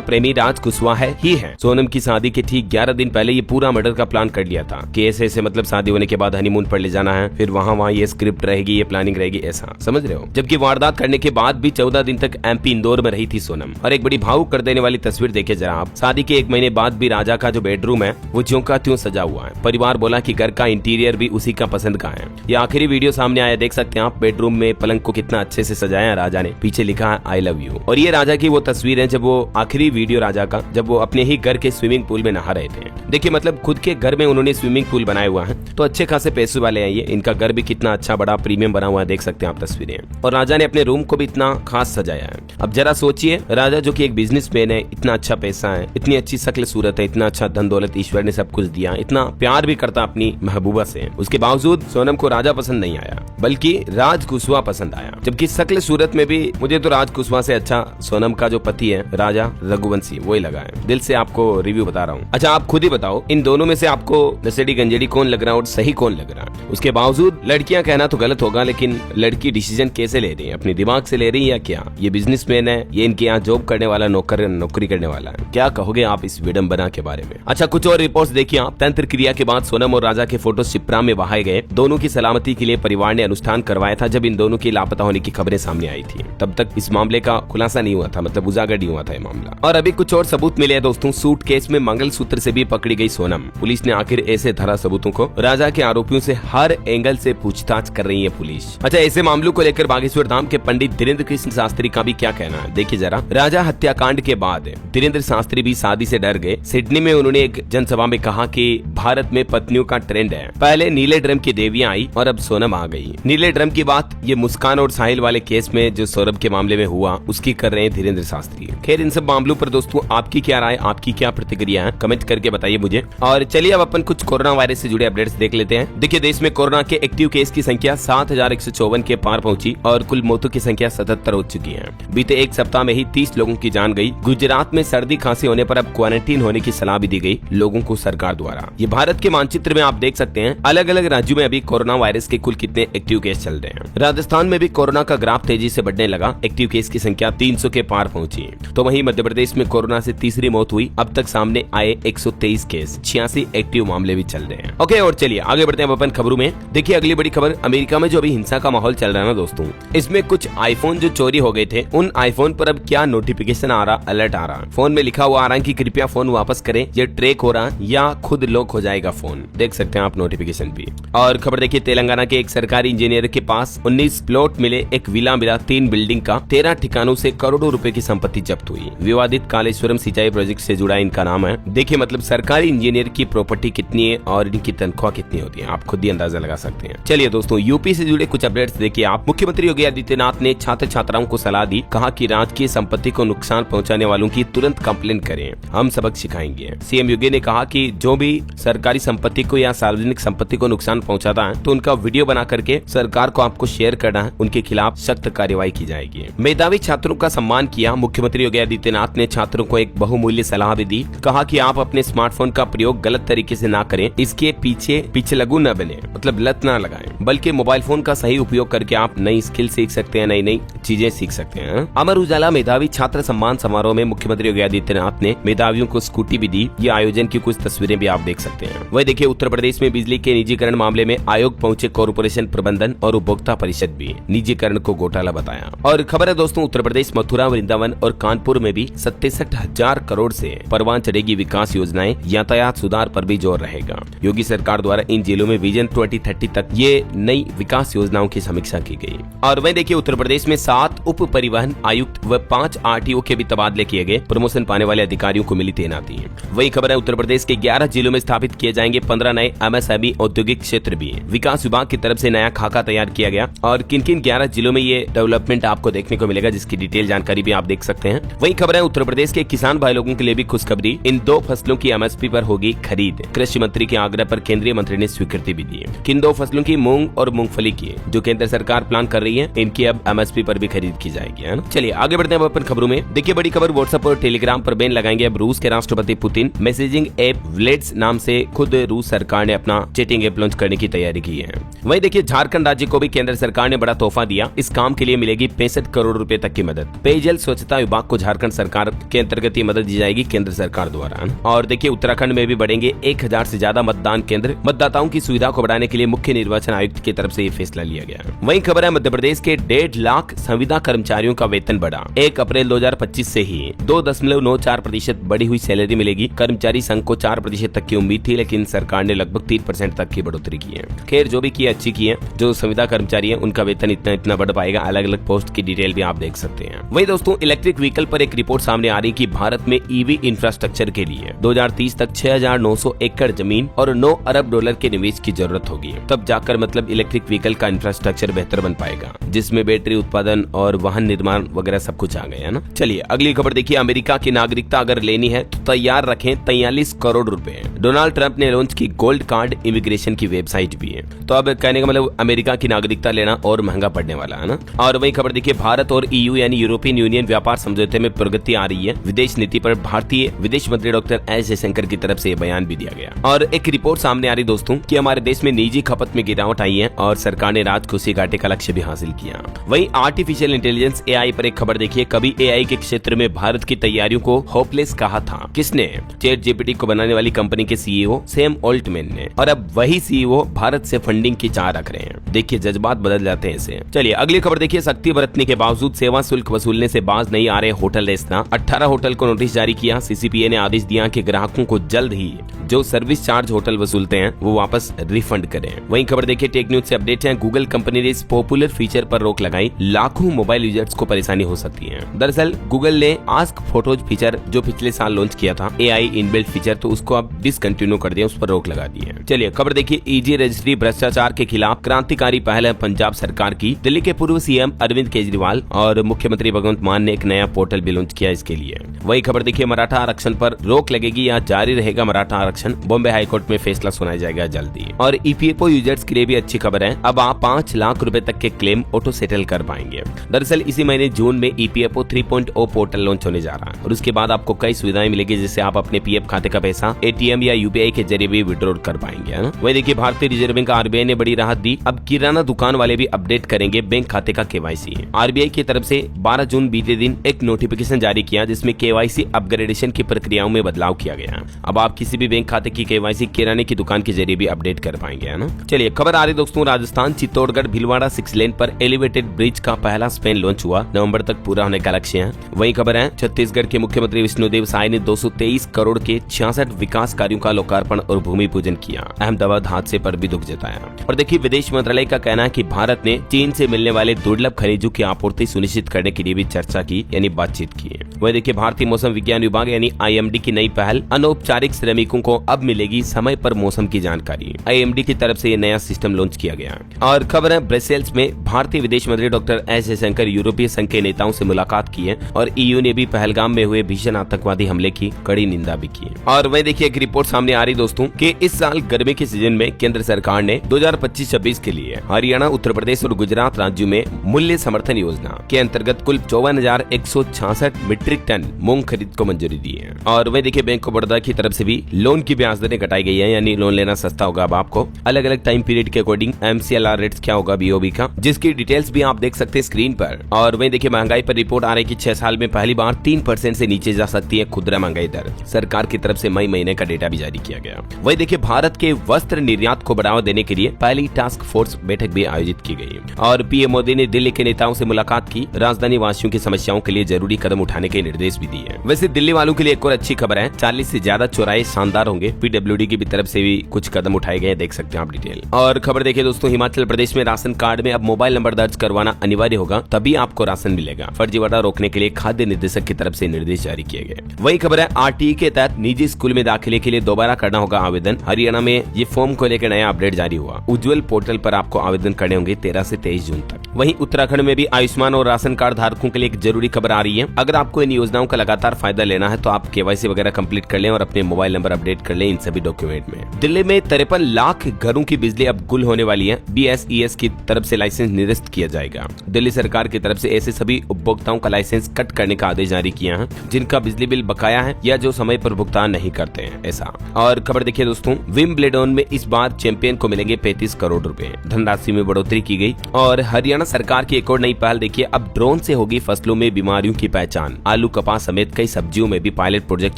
प्रेमी राज कुशवाहा ही है। सोनम की शादी के ठीक 11 दिन पहले ये पूरा मर्डर का प्लान कर लिया था कि ऐसे मतलब शादी होने के बाद हनीमून पर ले जाना है, फिर वहाँ ये स्क्रिप्ट रहेगी, ये प्लानिंग रहेगी, ऐसा समझ रहे हो। जबकि वारदात करने के बाद भी 14 दिन तक MP इंदौर में रही थी सोनम। और एक बड़ी भावुक कर देने वाली तस्वीर देखे जरा आप, शादी के 1 महीने बाद भी राजा का जो बेडरूम है वो ज्यों का त्यों सजा हुआ है। परिवार बोला कि घर का इंटीरियर भी उसी का पसंद का है। ये आखिरी वीडियो सामने आया, देख सकते हैं आप। बेडरूम में पलंग को कितना अच्छे से सजाया राजा ने, पीछे लिखा है आई लव यू। और ये राजा की वो तस्वीर है जब वो आखिरी वीडियो राजा का, जब वो अपने ही घर के स्विमिंग पूल में नहा रहे थे। देखिए मतलब खुद के घर में उन्होंने स्विमिंग पूल बनाया हुआ है, तो अच्छे खासे पैसे वाले हैं ये। इनका घर भी कितना अच्छा बड़ा प्रीमियम बना हुआ है, देख सकते हैं आप तस्वीरें। और राजा ने अपने रूम को भी इतना खास सजाया है। अब जरा सोचिए, राजा जो कि एक बिजनेसमैन है, इतना अच्छा पैसा है, इतनी अच्छी शक्ल सूरत है, इतना अच्छा धन दौलत ईश्वर ने सब कुछ दिया, इतना प्यार भी करता अपनी महबूबा से, उसके बावजूद सोनम को राजा पसंद नहीं आया बल्कि राज कुशवाहा पसंद आया। जबकि शक्ल सूरत में भी मुझे तो राज कुशवाहा से अच्छा सोनम का जो पति है राजा रघुवंशी वही लगा है। दिल से आपको रिव्यू बता रहा हूँ। अच्छा आप खुद ही बताओ इन दोनों में से आपको नशेड़ी गंजेड़ी कौन लग रहा है और सही कौन लग रहा है। उसके बावजूद लड़कियां कहना तो गलत होगा, लेकिन लड़की डिसीजन कैसे ले रही है, अपने दिमाग से ले रही है या क्या? ये बिजनेसमैन है, ये इनके यहाँ जॉब करने वाला नौकरी करने वाला है। क्या कहोगे आप इस विडंबना के बारे में? अच्छा कुछ और रिपोर्ट्स देखिए आप। तंत्र क्रिया के बाद सोनम और राजा के फोटो शिप्रा में बहाए गए। दोनों की सलामती के लिए परिवार ने अनुष्ठान करवाया था जब इन दोनों की लापता होने की खबरें सामने आई थी। तब तक इस मामले का खुलासा नहीं हुआ था, मतलब उजागर नहीं हुआ था ये मामला। और अभी कुछ और सबूत मिले हैं दोस्तों। सूटकेस में मंगलसूत्र से भी पकड़ी गई सोनम। पुलिस ने आखिर ऐसे धरा सबूतों को। राजा के आरोपियों से हर एंगल से पूछताछ कर रही है पुलिस। अच्छा ऐसे मामलों को लेकर बागेश्वर धाम के पंडित धीरेन्द्र कृष्ण शास्त्री का भी क्या कहना है, देखिए जरा। राजा हत्याकांड के बाद धीरेन्द्र शास्त्री भी शादी से डर गए। सिडनी में उन्होंने एक जनसभा में कहा कि भारत में पत्नियों का ट्रेंड है, पहले नीले ड्रम की देवियां आई और अब सोनम आ गई। नीले ड्रम की बात ये मुस्कान और साहिल वाले केस में जो सौरभ के मामले में हुआ उसकी कर रहे हैं धीरेन्द्र शास्त्री। खैर इन सब मामलों पर दोस्तों आपकी क्या राय, आपकी क्या प्रतिक्रिया है, कमेंट करके बताइए मुझे। और चलिए अब अपन कुछ कोरोना वायरस से जुड़े अपडेट्स देख लेते हैं। देखिए देश में कोरोना के एक्टिव केस की संख्या 7,154 के पार पहुंची और कुल मौतों की संख्या 77 हो चुकी है। बीते एक सप्ताह में ही 30 लोगों की जान गई। गुजरात में सर्दी खांसी होने पर अब क्वारंटीन होने की सलाह भी दी गई लोगों को सरकार द्वारा। ये भारत के मानचित्र में आप देख सकते हैं अलग अलग राज्यों में अभी कोरोना वायरस के कुल कितने एक्टिव केस चल रहे हैं। राजस्थान में भी कोरोना का ग्राफ तेजी से बढ़ने लगा। एक्टिव केस की संख्या 300 के पार पहुंची। तो वहीं मध्य प्रदेश में कोरोना से तीसरी मौत हुई। अब तक सामने आए 123 केस, 86 एक्टिव मामले भी चल रहे हैं। ओके और चलिए आगे बढ़ते हैं अपन खबरों में। देखिए अगली बड़ी खबर, अमेरिका में जो अभी हिंसा का माहौल चल रहा है ना दोस्तों, इसमें कुछ आईफोन जो चोरी हो गए थे उन आईफोन पर अब क्या नोटिफिकेशन आ रहा, अलर्ट आ रहा। फोन में लिखा हुआ आ रहा है कि कृपया फोन वापस करें, ये ट्रैक हो रहा या खुद लॉक हो जाएगा फोन। देख सकते हैं आप नोटिफिकेशन भी। और खबर देखिए तेलंगाना के एक सरकारी इंजीनियर के पास 19 प्लॉट मिले, एक विला मिला, 3 बिल्डिंग का, 13 ठिकानों से करोड़ों रुपए की संपत्ति जब्त हुई। विवादित कालेश्वरम सिंचाई प्रोजेक्ट से जुड़ा इनका नाम है। देखिए मतलब सरकारी इंजीनियर की प्रॉपर्टी कितनी है और इनकी तनख्वाह कितनी होती है, आप खुद ही अंदाजा लगा सकते हैं। चलिए दोस्तों यूपी से जुड़े कुछ अपडेट्स देखिए आप। मुख्यमंत्री योगी आदित्यनाथ ने छात्र छात्राओं को सलाह दी, कहा कि राजकीय संपत्ति को नुकसान पहुंचाने वालों की तुरंत कंप्लेंट करें, हम सबक सिखाएंगे। सीएम योगी ने कहा कि जो भी सरकारी संपत्ति को या सार्वजनिक संपत्ति को नुकसान पहुंचाता है तो उनका वीडियो बना करके सरकार को आपको शेयर करना है, उनके खिलाफ सख्त कार्रवाई की जाएगी। मेधावी छात्रों का सम्मान किया। मुख्यमंत्री योगी आदित्यनाथ ने छात्रों को एक बहुमूल्य सलाह भी दी, कहा कि आप अपने स्मार्टफोन का प्रयोग गलत तरीके से ना करें, इसके पीछे लगू न बने, मतलब लत ना लगाएं, बल्कि मोबाइल फोन का सही उपयोग करके आप नई स्किल सीख सकते हैं, नई चीजें सीख सकते हैं। अमर उजाला मेधावी छात्र सम्मान समारोह में मुख्यमंत्री योगी आदित्यनाथ ने मेधावियों को स्कूटी भी दी। ये आयोजन की कुछ तस्वीरें भी आप देख सकते हैं। वही देखिए उत्तर प्रदेश में बिजली के निजीकरण मामले में आयोग पहुंचे कॉर्पोरेशन प्रबंधन और उपभोक्ता परिषद भी निजीकरण को घोटाला बताया। और खबर है दोस्तों उत्तर प्रदेश मथुरा, वृंदावन और कानपुर में भी 67,000 करोड़ से परवान चढ़ेगी विकास योजनाएं। यातायात सुधार पर भी जोर रहेगा। योगी सरकार द्वारा इन जिलों में विजन 2030 तक ये नई विकास योजनाओं की समीक्षा की गई। और वही देखिए उत्तर प्रदेश में 7 उप परिवहन आयुक्त व 5 RTO के भी तबादले किए गए। प्रमोशन पाने वाले अधिकारियों को मिली तैनाती। आती है। वही खबर है उत्तर प्रदेश के 11 जिलों में स्थापित किए जाएंगे 15 नए एमएसएमई औद्योगिक क्षेत्र भी। विकास विभाग की तरफ से नया खाका तैयार किया गया और किन किन 11 जिलों में ये डेवलपमेंट आपको देखने को मिलेगा, जिसकी डिटेल जानकारी भी आप देख सकते हैं। वही खबर है उत्तर प्रदेश के किसान भाई लोगों के लिए भी खुशखबरी, इन 2 फसलों की एमएसपी पर होगी खरीद। कृषि मंत्री के आग्रह पर केंद्रीय मंत्री ने स्वीकृति भी दी है। किन 2 फसलों की? मूंग और मूंगफली की, जो केंद्र सरकार प्लान कर रही है, इनकी अब एमएसपी पर भी खरीद की जाएगी, है ना। चलिए आगे बढ़ते हैं अपन खबरों में। देखिए बड़ी खबर, व्हाट्सएप और टेलीग्राम पर बैन लगाएंगे अब रूस के राष्ट्रपति पुतिन। मैसेजिंग ऐप व्लेट्स नाम से खुद रूस सरकार ने अपना चैटिंग ऐप लॉन्च करने की तैयारी की है। वहीं देखिए झारखंड राज्य को भी केंद्र सरकार ने बड़ा तोहफा दिया। इस काम के लिए मिलेगी 65 करोड़ रुपए तक की मदद। पेयजल स्वच्छता विभाग को झारखंड सरकार के अंतर्गत ये मदद दी जाएगी केंद्र सरकार द्वारा। और देखिए उत्तराखंड में भी बढ़ेंगे 1000 से ज्यादा मतदान केंद्र। मतदाताओं की सुविधा को बढ़ाने के लिए मुख्य निर्वाचन आयुक्त की तरफ से ये फैसला लिया गया। वहीं खबर है मध्य प्रदेश के 1.5 लाख संविदा कर्मचारियों का वेतन बढ़ा। 1 अप्रैल 2025 से ही 2.94% बढ़ी हुई सैलरी मिलेगी। कर्मचारी संघ को 4% तक की उम्मीद थी, लेकिन सरकार ने लगभग 3% तक की बढ़ोतरी की है। खैर जो भी की अच्छी की है। जो संविदा कर्मचारी है उनका वेतन इतना बढ़ पाएगा। अलग अलग पोस्ट की डिटेल भी आप देख सकते हैं। वही दोस्तों इलेक्ट्रिक व्हीकल पर एक रिपोर्ट सामने आ रही कि भारत में ईवी इंफ्रास्ट्रक्चर के लिए 2030 तक 6900 एकड़ जमीन और 9 अरब डॉलर के निवेश की जरूरत होगी। तब जाकर मतलब इलेक्ट्रिक व्हीकल का इंफ्रास्ट्रक्चर बेहतर बन पाएगा, जिसमें बैटरी उत्पादन और वाहन निर्माण वगैरह सब कुछ आ गया है ना। चलिए अगली खबर देखिए, अमेरिका की नागरिकता अगर लेनी है तो तैयार रखें 43 करोड़ रुपए। डोनाल्ड ट्रंप ने लॉन्च की गोल्ड कार्ड इमिग्रेशन की वेबसाइट भी है। तो अब कहने का मतलब अमेरिका की नागरिकता लेना और महंगा पड़ने वाला है ना। और वही खबर देखिए, भारत और ईयू यानी यूरोपियन यूनियन व्यापार समझौते में प्रगति आ रही है। विदेश नीति पर भारतीय विदेश मंत्री डॉक्टर एस जयशंकर की तरफ से बयान भी दिया गया। और एक रिपोर्ट सामने आ रही दोस्तों कि हमारे देश में निजी खपत में गिरावट आई है और सरकार ने राजकोषीय घाटे का लक्ष्य भी हासिल किया। वही आर्टिफिशियल इंटेलिजेंस एआई पर एक खबर देखिए, कभी एआई के क्षेत्र में भारत की तैयारियों को होपलेस कहा था। किसने? चैट जीपीटी को बनाने वाली कंपनी के सीईओ सैम ऑल्टमैन ने। और अब वही सीईओ भारत से फंडिंग की चाह रख रहे हैं। देखिए जज्बात बदल जाते हैं इसे। चलिए अगली खबर देखिए, सख्ती बरतने के बावजूद सेवा शुल्क वसूलने से बाज नहीं आ रहे होटल रेस्तरां। 18 होटल को नोटिस जारी किया। सीसीपीए ने आदेश दिया कि ग्राहकों को जल्द ही जो सर्विस चार्ज होटल वसूलते हैं वो वापस रिफंड करें। वहीं खबर देखिए, टेक न्यूज से अपडेट है। गूगल कंपनी ने इस पॉपुलर फीचर पर रोक लगाई। लाखों मोबाइल यूजर्स को परेशानी हो सकती है। दरअसल गूगल ने आस्क फोटोज फीचर जो पिछले साल लॉन्च किया था, एआई इनबिल्ट फीचर, तो उसको अब डिसकंटिन्यू कर दिया, उस पर रोक लगा दी है। चलिए खबर देखिए, ईजी रजिस्ट्री भ्रष्टाचार के खिलाफ क्रांतिकारी पहल है पंजाब सरकार की। दिल्ली के पूर्व सीएम अरविंद केजरीवाल और मुख्यमंत्री भगवंत मान ने एक नया पोर्टल भी लॉन्च किया इसके लिए। वही खबर देखिए, मराठा आरक्षण पर रोक लगेगी या जारी रहेगा मराठा आरक्षण। बॉम्बे हाईकोर्ट में फैसला सुनाया जाएगा जल्दी। और ईपीएफओ यूजर्स के लिए भी अच्छी खबर है, अब आप 5 लाख रुपए तक के क्लेम ऑटो सेटल कर पाएंगे। दरअसल इसी महीने जून में ईपीएफओ 3.0 पोर्टल लॉन्च होने जा रहा है और उसके बाद आपको कई सुविधाएं मिलेगी, जिससे आप अपने पीएफ खाते का पैसा एटीएम या यूपीआई के जरिए भी विड्रॉ कर पाएंगे, है ना। वही देखिए, भारतीय रिजर्व बैंक आरबीआई ने बड़ी राहत दी। अब किराना दुकान वाले भी अपडेट करेंगे बैंक खाते का केवाईसी। आरबीआई की तरफ से 12 जून बीते दिन एक नोटिफिकेशन जारी किया, जिसमें केवाईसी अपग्रेडेशन की प्रक्रियाओं में बदलाव किया गया। अब आप किसी भी बैंक खाते की केवाईसी किराने की दुकान के जरिए भी अपडेट कर पाएंगे, है ना। चलिए खबर आ रही दोस्तों, राजस्थान चित्तौड़गढ़ भीलवाड़ा 6 लेन पर एलिवेटेड ब्रिज का पहला स्पैन लॉन्च हुआ। नवंबर तक पूरा होने का लक्ष्य है। वही खबर है, छत्तीसगढ़ के मुख्यमंत्री विष्णुदेव साय ने 223 करोड़ के 66 विकास कार्यों का लोकार्पण और भूमि पूजन किया। अहमदाबाद हादसे पर भी दुख जताया। और देखिए, विदेश मंत्रालय का कहना है कि भारत ने चीन से मिलने वाले दुर्लभ खनिजों की आपूर्ति सुनिश्चित करने के लिए भी चर्चा की, यानी बातचीत की है। वही देखिए, भारतीय मौसम विज्ञान विभाग यानी आईएमडी की नई पहल, अनौपचारिक श्रमिकों को अब मिलेगी समय पर मौसम की जानकारी। आईएमडी की तरफ से ये नया सिस्टम लॉन्च किया गया। और खबर है, ब्रसेल्स में भारतीय विदेश मंत्री डॉक्टर एस जयशंकर यूरोपीय संघ के नेताओं से मुलाकात की है और ईयू ने भी पहलगाम में हुए भीषण आतंकवादी हमले की कड़ी निंदा भी की। और वही देखिए, एक रिपोर्ट सामने आ रही दोस्तों कि इस साल गर्मी के सीजन में केंद्र सरकार ने 2025-26 के लिए हरियाणा, उत्तर प्रदेश और गुजरात राज्यों में मूल्य समर्थन योजना के अंतर्गत कुल 54,166 मीट्रिक टन मूंग खरीद को मंजूरी दी है। और वही देखिए, बैंक ऑफ बड़ौदा की तरफ से भी लोन की ब्याज दरें घटाई गई है, यानी लोन लेना सस्ता होगा अब आपको। अलग अलग टाइम पीरियड के अकॉर्डिंग एमसीएलआर रेट्स क्या होगा बीओबी का, जिसकी डिटेल्स भी आप देख सकते हैं स्क्रीन पर। और वही देखिए, महंगाई पर रिपोर्ट आ रही है कि 6 साल में पहली बार 3% से नीचे जा सकती है खुदरा महंगाई दर। सरकार की तरफ से मई महीने का डेटा भी जारी किया गया। वही देखिए, भारत के वस्त्र निर्यात को बढ़ावा देने के लिए पहली टास्क फोर्स बैठक भी आयोजित की गई। और पीएम मोदी ने दिल्ली के नेताओं से मुलाकात की, राजधानी वासियों की समस्याओं के लिए जरूरी कदम उठाने के निर्देश भी दिए। वैसे दिल्ली वालों के लिए एक और अच्छी खबर है, 40 से ज्यादा चौराहे शानदार होंगे। पीडब्ल्यूडी की तरफ से भी कुछ कदम उठाए गए, देख सकते हैं आप डिटेल। और खबर देखिए दोस्तों, हिमाचल प्रदेश में राशन कार्ड में अब मोबाइल नंबर दर्ज करवाना अनिवार्य होगा, तभी आपको राशन मिलेगा। फर्जीवाड़ा रोकने के लिए खाद्य निदेशक की तरफ से निर्देश जारी किए गए। वही खबर है, है RTE के तहत निजी स्कूल में दाखिले के लिए दोबारा करना होगा आवेदन। हरियाणा में ये फॉर्म को लेकर नया अपडेट जारी हुआ। उज्ज्वल पोर्टल पर आपको आवेदन करने होंगे 13 से 23 जून तक। वहीं उत्तराखंड में भी आयुष्मान और राशन कार्ड धारकों के लिए एक जरूरी खबर आ रही है। अगर आपको इन योजनाओं का लगातार फायदा लेना है तो आप KYC वगैरह कंप्लीट कर लें और अपने मोबाइल नंबर अपडेट कर लें इन सभी डॉक्यूमेंट में। दिल्ली में 53 लाख घरों की बिजली अब गुल होने वाली है। BSES की तरफ से लाइसेंस निरस्त किया जाएगा। दिल्ली सरकार की तरफ से ऐसे सभी उपभोक्ताओं का लाइसेंस कट करने का आदेश जारी किया है जिनका बिजली बिल बकाया है या जो समय पर भुगतान नहीं करते हैं ऐसा। और खबर देखिए दोस्तों, विंबलडोन में इस बार चैंपियन को मिलेंगे 35 करोड़ रुपए। धनराशि में बढ़ोतरी की गई। और हरियाणा सरकार की एक और नई पहल देखिए, अब ड्रोन से होगी फसलों में बीमारियों की पहचान। आलू, कपास समेत कई सब्जियों में भी पायलट प्रोजेक्ट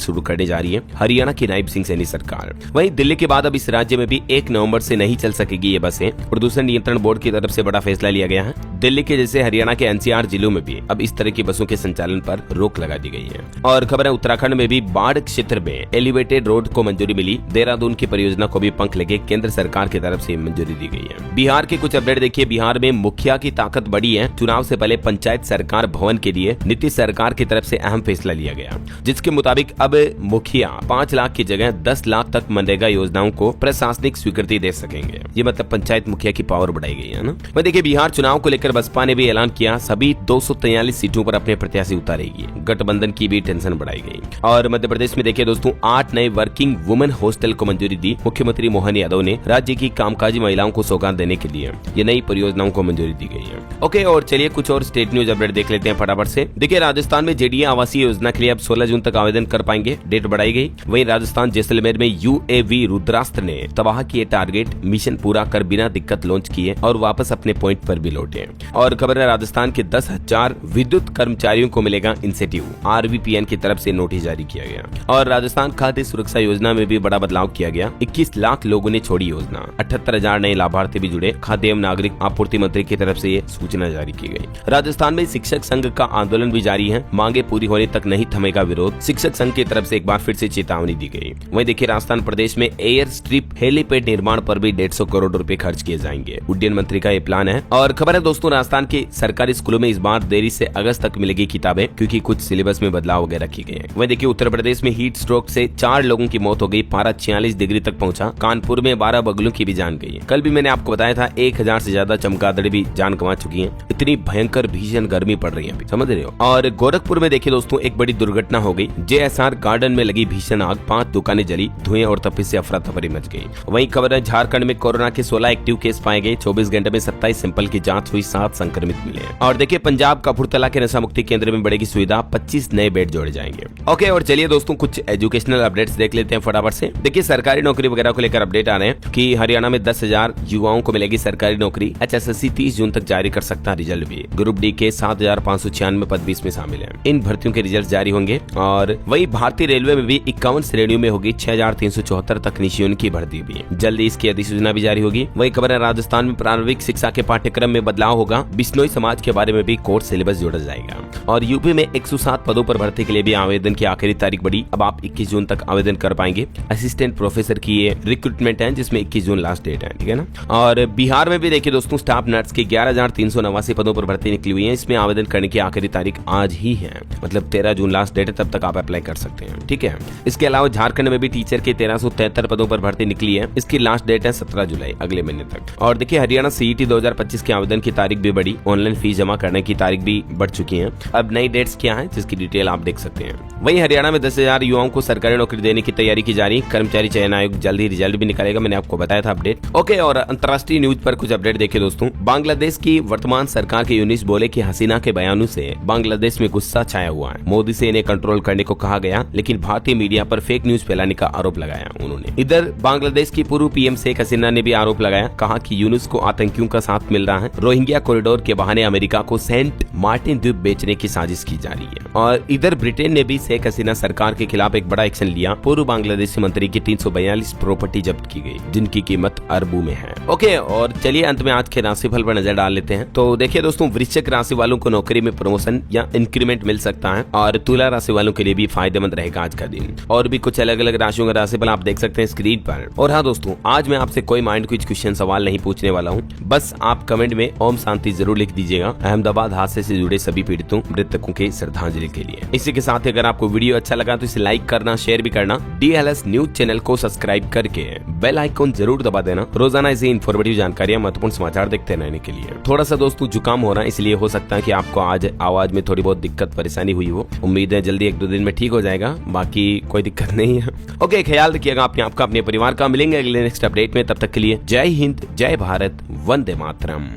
शुरू करने जा रही है हरियाणा की नायब सिंह सैनी सरकार। वहीं दिल्ली के बाद अब इस राज्य में भी 1 नवंबर से नहीं चल सकेगी ये बसें। प्रदूषण नियंत्रण बोर्ड की तरफ से बड़ा फैसला लिया गया है। दिल्ली के जैसे हरियाणा के NCR जिलों में भी अब इस तरह की बसों के संचालन पर रोक लगा दी गई है। और खबर है उत्तराखंड में भी बाढ़ क्षेत्र में एलिवेटेड रोड को मंजूरी मिली। देहरादून की परियोजना को भी पंख लगे, केंद्र सरकार की तरफ से मंजूरी दी गई है। बिहार के कुछ अपडेट देखिए, बिहार में मुखिया की ताकत बढ़ी है। चुनाव से पहले पंचायत सरकार भवन के लिए नीतीश सरकार की तरफ से अहम फैसला लिया गया, जिसके मुताबिक अब मुखिया 5 लाख की जगह 10 लाख तक मनरेगा योजनाओं को प्रशासनिक स्वीकृति दे सकेंगे। ये मतलब पंचायत मुखिया की पावर बढ़ाई गई है ना। वह देखिए, बिहार चुनाव को लेकर बसपा ने भी ऐलान किया, सभी 243 सीटों पर अपने प्रत्याशी उतारेगी। गठबंधन की भी टेंशन बढ़ाई गई। और मध्य प्रदेश में देखिए दोस्तों, 8 नए वर्किंग वुमेन हॉस्टल को मंजूरी दी। मुख्यमंत्री मोहन यादव ने राज्य की कामकाजी महिलाओं को सौगात देने के लिए ये नई परियोजनाओं को मंजूरी दी गई है। ओके, और चलिए कुछ और स्टेट न्यूज अपडेट देख लेते हैं फटाफट से। देखिए, राजस्थान में JDA आवासीय योजना के लिए अब 16 जून तक आवेदन कर पाएंगे, डेट बढ़ाई गई। वहीं राजस्थान जैसलमेर में UAV रुद्रास्त्र ने तबाह किए टारगेट, मिशन पूरा कर बिना दिक्कत लॉन्च किए और वापस अपने पॉइंट पर भी लौटे। और खबर है, राजस्थान के 10,000 विद्युत कर्मचारियों को मिलेगा इंसेंटिव। RVPN की तरफ से नोटिस जारी किया गया। और राजस्थान खाद्य सुरक्षा योजना में भी बड़ा बदलाव किया गया। 21 लाख लोगों ने छोड़ी योजना। 78,000 नए लाभार्थी भी जुड़े। खाद्य एवं नागरिक आपूर्ति मंत्री की तरफ से ये सूचना जारी की गई। राजस्थान में शिक्षक संघ का आंदोलन भी जारी है। मांगे पूरी होने तक नहीं थमेगा विरोध। शिक्षक संघ की तरफ से एक बार फिर से चेतावनी दी गई। वहीं देखिए, राजस्थान प्रदेश में एयर स्ट्रिप हेलीपैड निर्माण पर भी 150 करोड़ रुपए खर्च किए जाएंगे। उड्डयन मंत्री का ये प्लान है। और खबर है दोस्तों, राजस्थान के सरकारी स्कूलों में इस बार देरी से अगस्त तक मिलेगी किताबें, क्योंकि कुछ सिलेबस में बदलाव वगैरह की गए हैं। वहीं देखिए, उत्तर प्रदेश में हीट स्ट्रोक से 4 लोगों की मौत हो गई। पारा 46 डिग्री तक पहुंचा। कानपुर में 12 बगलों की भी जान गई। कल भी मैंने आपको बताया था 1000 से ज्यादा चमगादड़ भी जान गंवा चुकी हैं। इतनी भयंकर भीषण गर्मी पड़ रही है अभी, समझ रहे हो। और गोरखपुर में देखिए दोस्तों, एक बड़ी दुर्घटना हो गई। JSR गार्डन में लगी भीषण आग, 5 दुकानें जली, धुएं और तपिश से अफरा तफरी मच गई। वहीं खबर है, झारखंड में कोरोना के 16 एक्टिव केस पाए गए। 24 घंटे में 27 सैंपल की जांच हुई, 7 संक्रमित मिले। और देखिए, पंजाब कपूरथला के नशा मुक्ति केंद्र में बढ़ेगी सुविधा, 25 नए बेड जोड़े जाएंगे। ओके, और चलिए दोस्तों, कुछ एजुकेशनल अपडेट्स देख लेते हैं फटाफट से। देखिए, सरकारी नौकरी वगैरह को लेकर अपडेट आ रहे हैं कि हरियाणा में 10,000 युवाओं को मिलेगी सरकारी नौकरी। HSSC 30 जून तक जारी कर सकता है रिजल्ट भी। ग्रुप डी के 7,596 पद भी इसमें शामिल हैं। इन भर्तियों के रिजल्ट जारी होंगे। और वही भारतीय रेलवे में भी 51 श्रेणियों में होगी 6,374 तकनीशियन की भर्ती भी। जल्दी इसकी अधिसूचना भी जारी होगी। वही खबर है, राजस्थान में प्रारंभिक शिक्षा के पाठ्यक्रम में बदलाव होगा। बिश्नोई समाज के बारे में भी कोर्स सिलेबस जोड़ा जाएगा। और यूपी में 107 पदों पर भर्ती के लिए भी आवेदन की आखिरी तारीख बढ़ी। अब आप 21 जून तक आवेदन कर पाएंगे। असिस्टेंट प्रोफेसर की ये रिक्रूटमेंट है, जिसमें 21 जून लास्ट डेट है, ठीक है ना। और बिहार में भी देखिए दोस्तों, स्टाफ नर्स की 11,389 पदों पर भर्ती निकली हुई है। इसमें आवेदन करने की आखिरी तारीख आज ही है, मतलब 13 जून लास्ट डेट है, तब तक आप अप्लाई कर सकते हैं, ठीक है। इसके अलावा झारखंड में भी टीचर के 1373 पदों पर भर्ती निकली है। इसकी लास्ट डेट है 17 जुलाई, अगले महीने तक। और देखिए, हरियाणा CET 2025 के आवेदन की तारीख भी बढ़ी। ऑनलाइन फीस जमा करने की तारीख भी बढ़ चुकी है। अब नई डेट्स क्या है, जिसकी डिटेल आप देख सकते हैं। वहीं हरियाणा में 10,000 युवाओं को सरकारी नौकरी देने की तैयारी की जा रही। कर्मचारी चयन आयोग जल्द ही रिजल्ट भी निकालेगा, मैंने आपको बताया था अपडेट। ओके, और अंतर्राष्ट्रीय न्यूज पर कुछ अपडेट देखिए दोस्तों। बांग्लादेश की वर्तमान सरकार के यूनिस बोले कि हसीना के बयानों से बांग्लादेश में गुस्सा छाया हुआ है। मोदी से इन्हें कंट्रोल करने को कहा गया, लेकिन भारतीय मीडिया पर फेक न्यूज फैलाने का आरोप लगाया उन्होंने। इधर बांग्लादेश की पूर्व PM शेख हसीना ने भी आरोप लगाया, कहा कि यूनुस को आतंकियों का साथ मिल रहा है। रोहिंग्या कॉरिडोर के बहाने अमेरिका को सेंट मार्टिन द्वीप बेचने की साजिश की जा रही है। और इधर ब्रिटेन ने भी शेख हसीना सरकार के खिलाफ एक बड़ा एक्शन लिया। पूर्व बांग्लादेशी मंत्री की 342 प्रॉपर्टी जब्त की गई, जिनकी कीमत अरबों में है। ओके, और चलिए अंत में आज के राशिफल पर नजर डाल लेते हैं। तो देखिए दोस्तों, वृश्चिक राशि वालों को नौकरी में प्रमोशन या इंक्रीमेंट मिल सकता है और तुला राशि वालों के लिए भी फायदेमंद रहेगा आज का दिन। और भी कुछ अलग अलग राशियों का राशिफल आप देख सकते हैं स्क्रीन पर। और हाँ दोस्तों, आज मैं आपसे कोई माइंड क्विज क्वेश्चन सवाल नहीं पूछने वाला हूँ, बस आप कमेंट में ओम शांति जरूर लिख दीजिएगा अहमदाबाद हादसे से जुड़े सभी पीड़ितों मृतकों के श्रद्धांजलि के लिए। इसी के साथ अगर आपको वीडियो अच्छा लगा तो इसे लाइक करना, शेयर भी करना, DLS न्यूज चैनल को सब्सक्राइब करके बेल आइकॉन जरूर दबा देना। रोजाना ऐसी इंफॉर्मेटिव जानकारियां, महत्वपूर्ण समाचार देखते रहने के लिए। थोड़ा सा दोस्तों जुकाम हो रहा है, इसलिए हो सकता है कि आपको आज आवाज में थोड़ी बहुत दिक्कत परेशानी हुई हो। उम्मीद है जल्दी 1-2 दिन में ठीक हो जाएगा, बाकी कोई दिक्कत नहीं है। ओके, ख्याल रखिएगा आपका अपने परिवार का। मिलेंगे अगले नेक्स्ट अपडेट में, तब तक के लिए जय हिंद, जय भारत, वंदे मातरम।